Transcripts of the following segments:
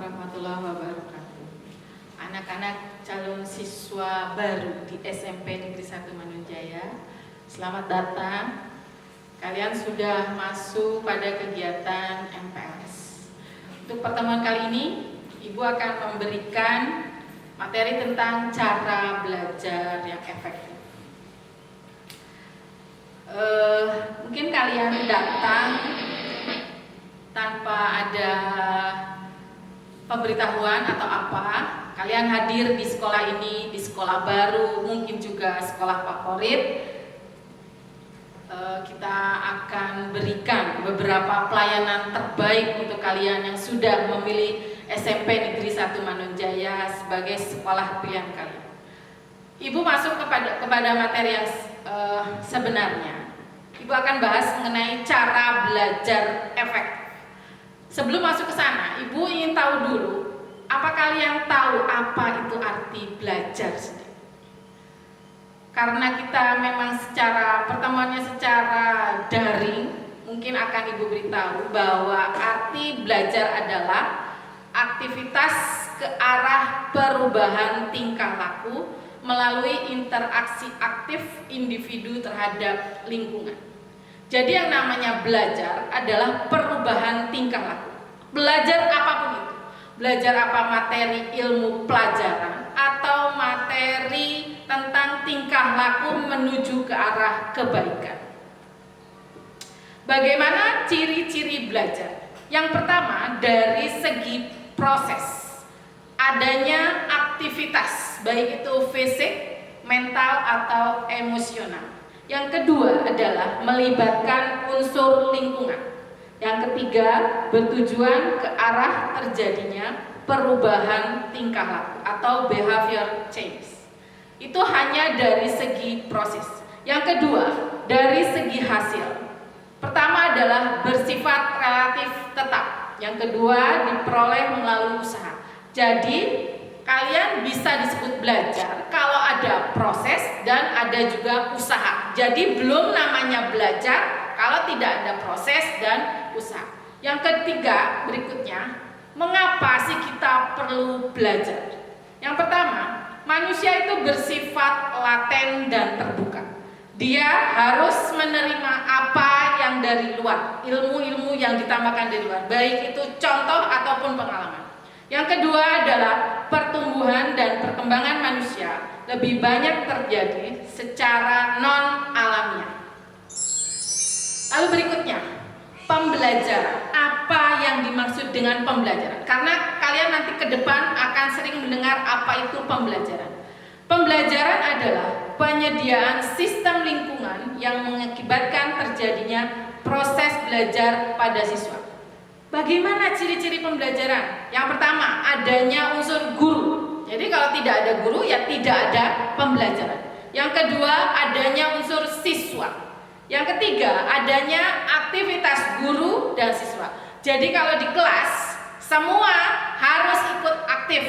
warahmatullahi wabarakatuh. Anak-anak calon siswa baru di SMP Negeri 1 Manunjaya, selamat datang. Kalian sudah masuk pada kegiatan MPLS. Untuk pertemuan kali ini, Ibu akan memberikan materi tentang cara belajar yang efektif. Mungkin kalian datang tanpa ada pemberitahuan atau apa, kalian hadir di sekolah ini, di sekolah baru, mungkin juga sekolah favorit. Kita akan berikan beberapa pelayanan terbaik untuk kalian yang sudah memilih SMP Negeri 1 Manunjaya sebagai sekolah pilihan kalian. Ibu masuk kepada materi yang sebenarnya. Ibu akan bahas mengenai cara belajar efektif. Sebelum masuk ke sana, Ibu ingin tahu dulu, apa kalian tahu apa itu arti belajar sendiri? Karena kita memang pertemuannya secara daring, mungkin akan Ibu beritahu bahwa arti belajar adalah aktivitas ke arah perubahan tingkah laku melalui interaksi aktif individu terhadap lingkungan. Jadi yang namanya belajar adalah perubahan tingkah laku. Belajar apapun itu. Belajar apa, materi ilmu pelajaran atau materi tentang tingkah laku menuju ke arah kebaikan. Bagaimana ciri-ciri belajar? Yang pertama, dari segi proses. Adanya aktivitas, baik itu fisik, mental atau emosional. Yang kedua adalah melibatkan unsur lingkungan. Yang ketiga, bertujuan ke arah terjadinya perubahan tingkah laku atau behavior change. Itu hanya dari segi proses. Yang kedua, dari segi hasil. Pertama adalah bersifat relatif tetap. Yang kedua, diperoleh melalui usaha. Jadi, kalian bisa disebut belajar kalau ada proses dan ada juga usaha. Jadi belum namanya belajar kalau tidak ada proses dan usaha. Yang ketiga, berikutnya, mengapa sih kita perlu belajar? Yang pertama, manusia itu bersifat laten dan terbuka. Dia harus menerima apa yang dari luar, ilmu-ilmu yang ditambahkan dari luar, baik itu contoh ataupun pengalaman. Yang kedua adalah pertumbuhan dan perkembangan manusia lebih banyak terjadi secara non-alamiah. Lalu berikutnya, pembelajaran. Apa yang dimaksud dengan pembelajaran? Karena kalian nanti ke depan akan sering mendengar apa itu pembelajaran. Pembelajaran adalah penyediaan sistem lingkungan yang mengakibatkan terjadinya proses belajar pada siswa. Bagaimana ciri-ciri pembelajaran? Yang pertama, adanya unsur guru. Jadi kalau tidak ada guru, ya tidak ada pembelajaran. Yang kedua, adanya unsur siswa. Yang ketiga, adanya aktivitas guru dan siswa. Jadi kalau di kelas, semua harus ikut aktif.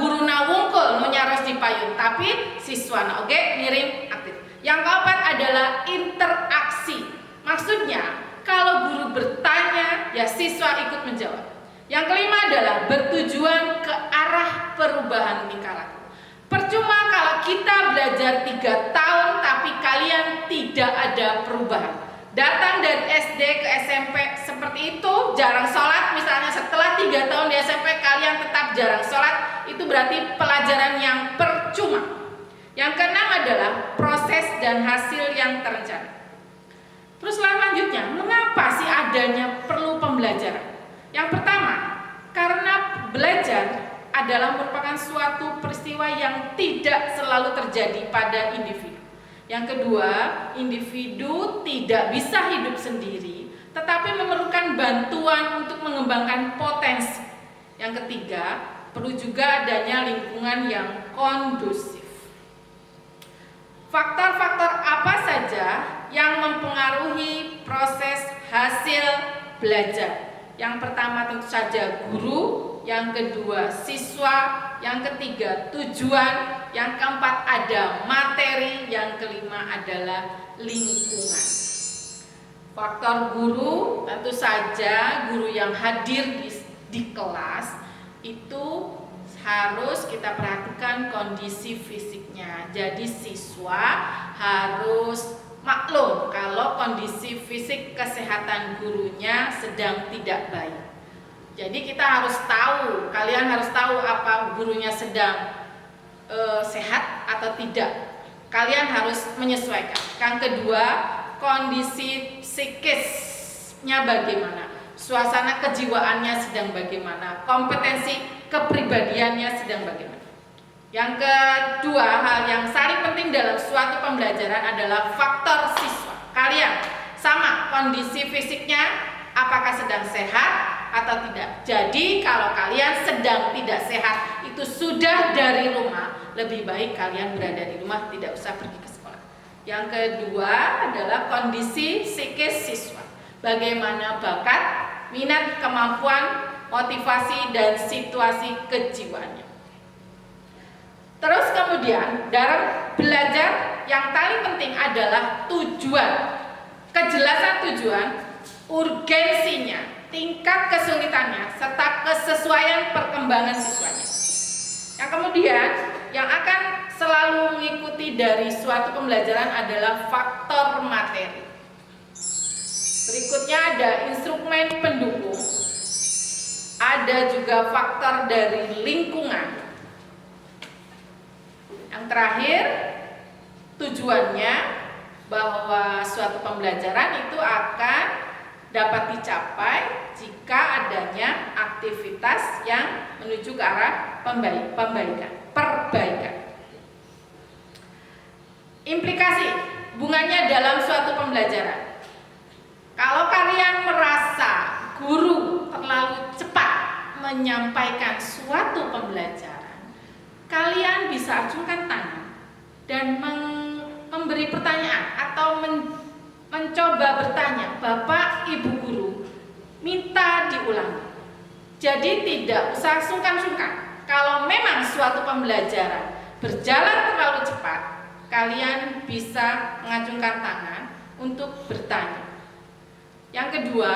Guru na wungkul, nu nyaros di payung, tapi siswa na oke ngirim aktif. Yang keempat adalah interaksi. Maksudnya, kalau guru bertanya, ya siswa ikut menjawab. Yang kelima adalah bertujuan ke arah perubahan tingkah laku. Percuma kalau kita belajar 3 tahun tapi kalian tidak ada perubahan. Datang dari SD ke SMP seperti itu, jarang sholat, misalnya setelah 3 tahun di SMP kalian tetap jarang sholat, itu berarti pelajaran yang percuma. Yang keenam adalah proses dan hasil yang terencana. Terus selanjutnya, mengapa sih adanya perlu pembelajaran? Yang pertama, karena belajar adalah merupakan suatu peristiwa yang tidak selalu terjadi pada individu. Yang kedua, individu tidak bisa hidup sendiri, tetapi memerlukan bantuan untuk mengembangkan potensi. Yang ketiga, perlu juga adanya lingkungan yang kondusif. Faktor-faktor apa saja yang mempengaruhi proses hasil belajar? Yang pertama tentu saja guru, yang kedua siswa, yang ketiga tujuan, yang keempat ada materi, yang kelima adalah lingkungan. Faktor guru, tentu saja guru yang hadir di kelas itu harus kita perhatikan kondisi fisiknya. Jadi siswa harus maklum kalau kondisi fisik kesehatan gurunya sedang tidak baik. Jadi kita harus tahu, kalian harus tahu apa gurunya sedang sehat atau tidak. Kalian harus menyesuaikan. Yang kedua, kondisi psikisnya bagaimana, suasana kejiwaannya sedang bagaimana, kompetensi kepribadiannya sedang bagaimana. Yang kedua, hal yang saling penting dalam suatu pembelajaran adalah faktor siswa. Kalian sama kondisi fisiknya, apakah sedang sehat atau tidak. Jadi kalau kalian sedang tidak sehat, itu sudah dari rumah, lebih baik kalian berada di rumah, tidak usah pergi ke sekolah. Yang kedua adalah kondisi psikis siswa. Bagaimana bakat, minat, kemampuan, motivasi, dan situasi kejiwaannya. Terus kemudian dalam belajar yang paling penting adalah tujuan. Kejelasan tujuan, urgensinya, tingkat kesulitannya, serta kesesuaian perkembangan siswanya. Yang kemudian yang akan selalu mengikuti dari suatu pembelajaran adalah faktor materi. Berikutnya ada instrumen pendukung, ada juga faktor dari lingkungan. Yang terakhir, tujuannya bahwa suatu pembelajaran itu akan dapat dicapai jika adanya aktivitas yang menuju ke arah perbaikan. Implikasi hubungannya dalam suatu pembelajaran. Kalau kalian merasa guru terlalu cepat menyampaikan suatu pembelajaran, kalian bisa acungkan tangan dan memberi pertanyaan atau mencoba bertanya, Bapak Ibu Guru, minta diulangi. Jadi tidak usah sungkan-sungkan. Kalau memang suatu pembelajaran berjalan terlalu cepat, kalian bisa mengacungkan tangan untuk bertanya. Yang kedua,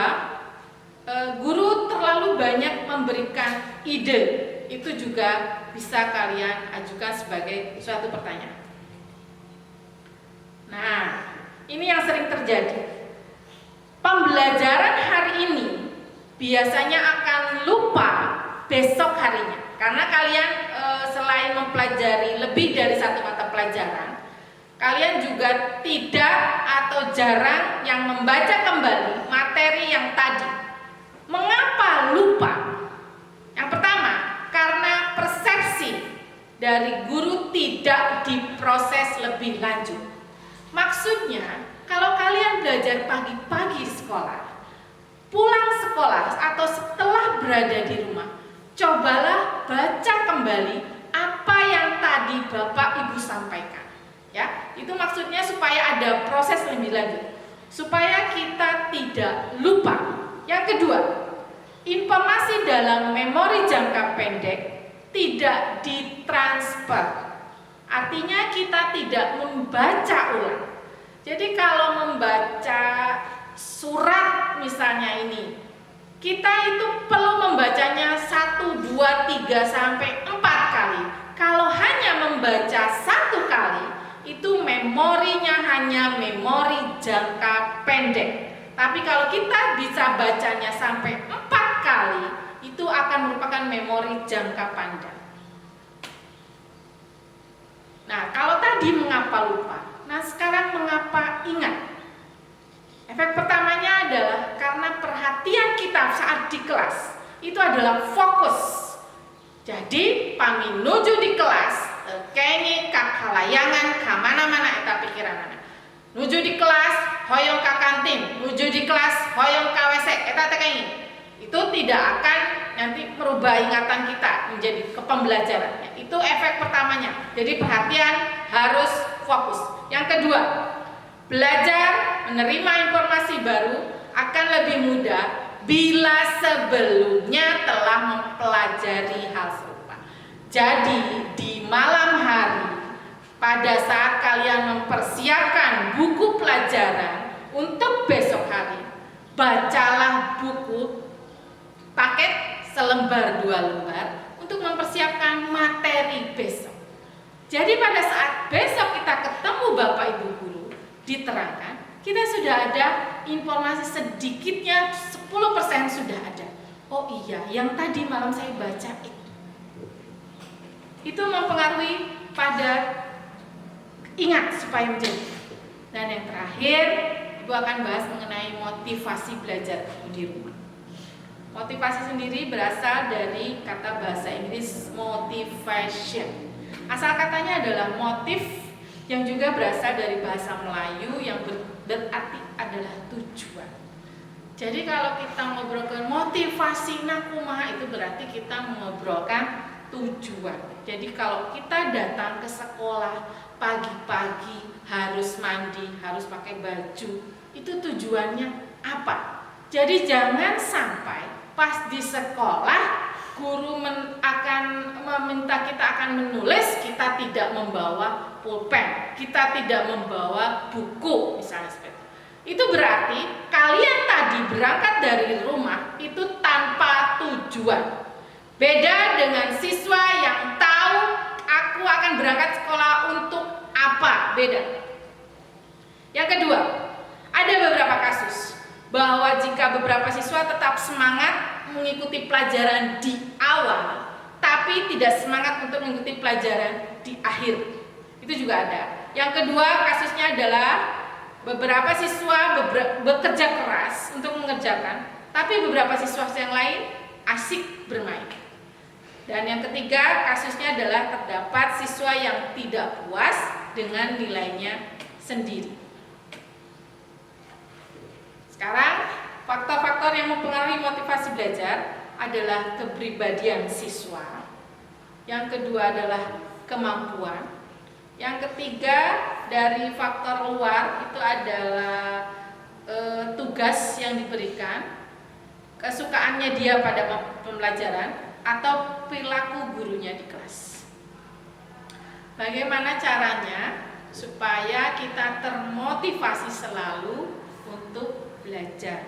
guru terlalu banyak memberikan ide, itu juga bisa kalian ajukan sebagai suatu pertanyaan. Nah, ini yang sering terjadi. Pembelajaran hari ini biasanya akan lupa besok harinya, karena kalian selain mempelajari lebih dari satu mata pelajaran, kalian juga tidak atau jarang yang membaca kembali materi yang tadi. Mengapa lupa? Yang pertama, karena persepsi dari guru tidak diproses lebih lanjut. Maksudnya, kalau kalian belajar pagi-pagi di sekolah, pulang sekolah atau setelah berada di rumah, cobalah baca kembali apa yang tadi Bapak Ibu sampaikan. Ya, itu maksudnya supaya ada proses lebih lanjut, supaya kita tidak lupa. Yang kedua, informasi dalam memori jangka pendek tidak ditransfer. Artinya kita tidak membaca ulang. Jadi kalau membaca surat misalnya ini, kita itu perlu membacanya 1, 2, 3 sampai 4 kali. Kalau hanya membaca 1 kali, itu memorinya hanya memori jangka pendek. Tapi kalau kita bisa bacanya sampai 4 kali, itu akan merupakan memori jangka panjang. Nah, kalau tadi mengapa lupa? Nah, sekarang mengapa ingat? Efek pertamanya adalah karena perhatian kita saat di kelas itu adalah fokus. Jadi, pami nuju di kelas, kengi kak halayangan kamana-mana eta pikiran mana. Nuju di kelas, hoyong ka kantin, nuju di kelas, hoyong ka WC, eta kengi. Itu tidak akan nanti merubah ingatan kita menjadi kepembelajaran. Itu efek pertamanya. Jadi perhatian harus fokus. Yang kedua, belajar menerima informasi baru akan lebih mudah bila sebelumnya telah mempelajari hal serupa. Jadi di malam hari, pada saat kalian mempersiapkan buku pelajaran untuk besok hari, bacalah buku paket selembar 2 lembar untuk mempersiapkan materi besok. Jadi pada saat besok kita ketemu Bapak Ibu guru, diterangkan, kita sudah ada informasi sedikitnya 10% sudah ada. Oh iya, yang tadi malam saya baca itu. Itu mempengaruhi pada ingat supaya menjadi. Dan yang terakhir, Ibu akan bahas mengenai motivasi belajar di rumah. Motivasi sendiri berasal dari kata bahasa Inggris motivation. Asal katanya adalah motif yang juga berasal dari bahasa Melayu yang berarti adalah tujuan. Jadi kalau kita ngobrolkan motivasi nakumaha itu berarti kita mengobrolkan tujuan. Jadi kalau kita datang ke sekolah pagi-pagi harus mandi, harus pakai baju, itu tujuannya apa? Jadi jangan sampai pas di sekolah guru akan meminta kita akan menulis, kita tidak membawa pulpen, kita tidak membawa buku misalnya seperti itu. Itu berarti kalian tadi berangkat dari rumah itu tanpa tujuan. Beda dengan siswa yang tahu aku akan berangkat sekolah untuk apa, beda. Yang kedua, ada beberapa kasus bahwa jika beberapa siswa tetap semangat mengikuti pelajaran di awal, tapi tidak semangat untuk mengikuti pelajaran di akhir. Itu juga ada. Yang kedua kasusnya adalah beberapa siswa bekerja keras untuk mengerjakan, tapi beberapa siswa yang lain asik bermain. Dan yang ketiga kasusnya adalah terdapat siswa yang tidak puas dengan nilainya sendiri. Sekarang faktor-faktor yang mempengaruhi motivasi belajar adalah kepribadian siswa. Yang kedua adalah kemampuan. Yang ketiga dari faktor luar itu adalah tugas yang diberikan, kesukaannya dia pada pembelajaran, atau perilaku gurunya di kelas. Bagaimana caranya supaya kita termotivasi selalu untuk belajar?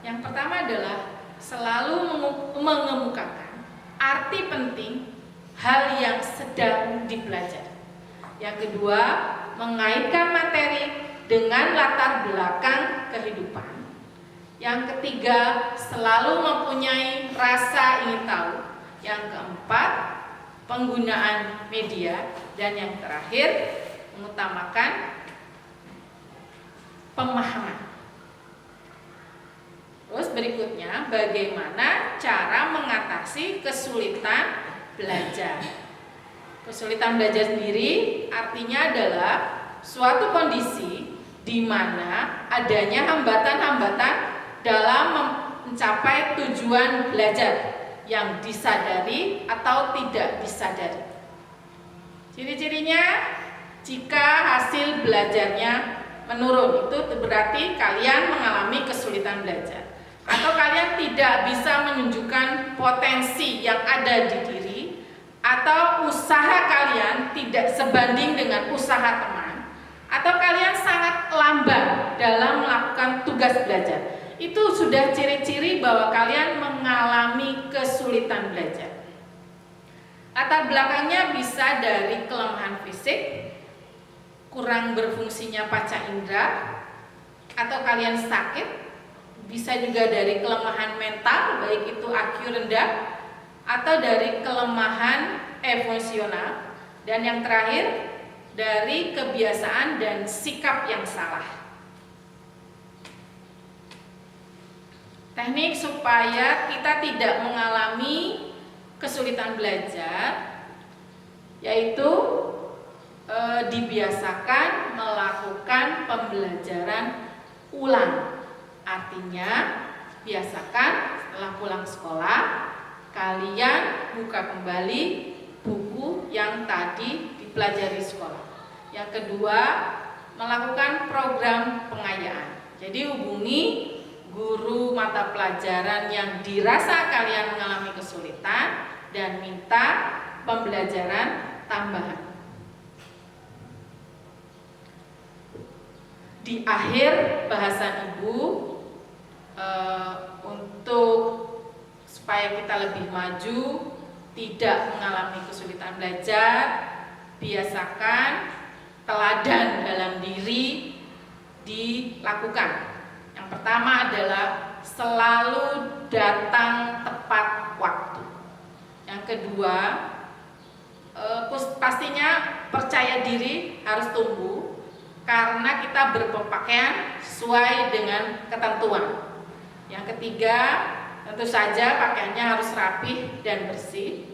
Yang pertama adalah selalu mengemukakan arti penting hal yang sedang dipelajari. Yang kedua, mengaitkan materi dengan latar belakang kehidupan. Yang ketiga, selalu mempunyai rasa ingin tahu. Yang keempat, penggunaan media. Dan yang terakhir, mengutamakan pemahaman. Terus berikutnya, bagaimana cara mengatasi kesulitan belajar. Kesulitan belajar sendiri artinya adalah suatu kondisi di mana adanya hambatan-hambatan dalam mencapai tujuan belajar yang disadari atau tidak disadari. Ciri-cirinya, jika hasil belajarnya menurun, itu berarti kalian mengalami kesulitan belajar. Atau kalian tidak bisa menunjukkan potensi yang ada di diri, atau usaha kalian tidak sebanding dengan usaha teman, atau kalian sangat lamban dalam melakukan tugas belajar. Itu sudah ciri-ciri bahwa kalian mengalami kesulitan belajar. Latar belakangnya bisa dari kelemahan fisik, kurang berfungsinya panca indera, atau kalian sakit. Bisa juga dari kelemahan mental, baik itu IQ rendah, atau dari kelemahan emosional. Dan yang terakhir, dari kebiasaan dan sikap yang salah. Teknik supaya kita tidak mengalami kesulitan belajar, yaitu dibiasakan melakukan pembelajaran ulang. Artinya, biasakan setelah pulang sekolah, kalian buka kembali buku yang tadi dipelajari sekolah. Yang kedua, melakukan program pengayaan. Jadi hubungi guru mata pelajaran yang dirasa kalian mengalami kesulitan dan minta pembelajaran tambahan. Di akhir bahasan Ibu, untuk supaya kita lebih maju, tidak mengalami kesulitan belajar. Biasakan teladan dalam diri dilakukan. Yang pertama adalah selalu datang tepat waktu. Yang kedua, pastinya percaya diri harus tumbuh karena kita berpakaian sesuai dengan ketentuan. Yang ketiga, tentu saja pakaiannya harus rapih dan bersih.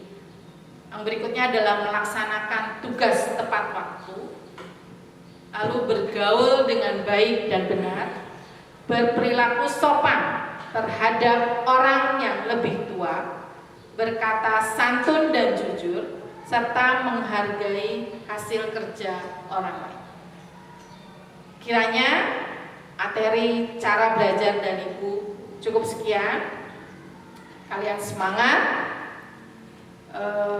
Yang berikutnya adalah melaksanakan tugas tepat waktu, lalu bergaul dengan baik dan benar, berperilaku sopan terhadap orang yang lebih tua, berkata santun dan jujur, serta menghargai hasil kerja orang lain. Kiranya materi cara belajar dan Ibu cukup sekian. Kalian semangat.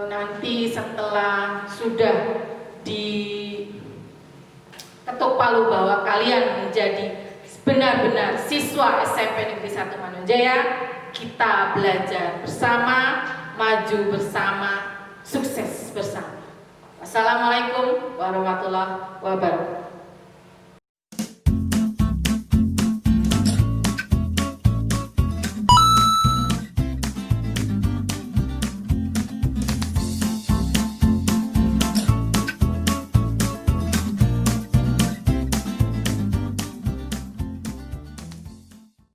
Nanti setelah sudah diketuk palu bahwa kalian menjadi benar-benar siswa SMP Negeri 1 Manunjaya, kita belajar bersama, maju bersama, sukses bersama. Wassalamualaikum warahmatullahi wabarakatuh.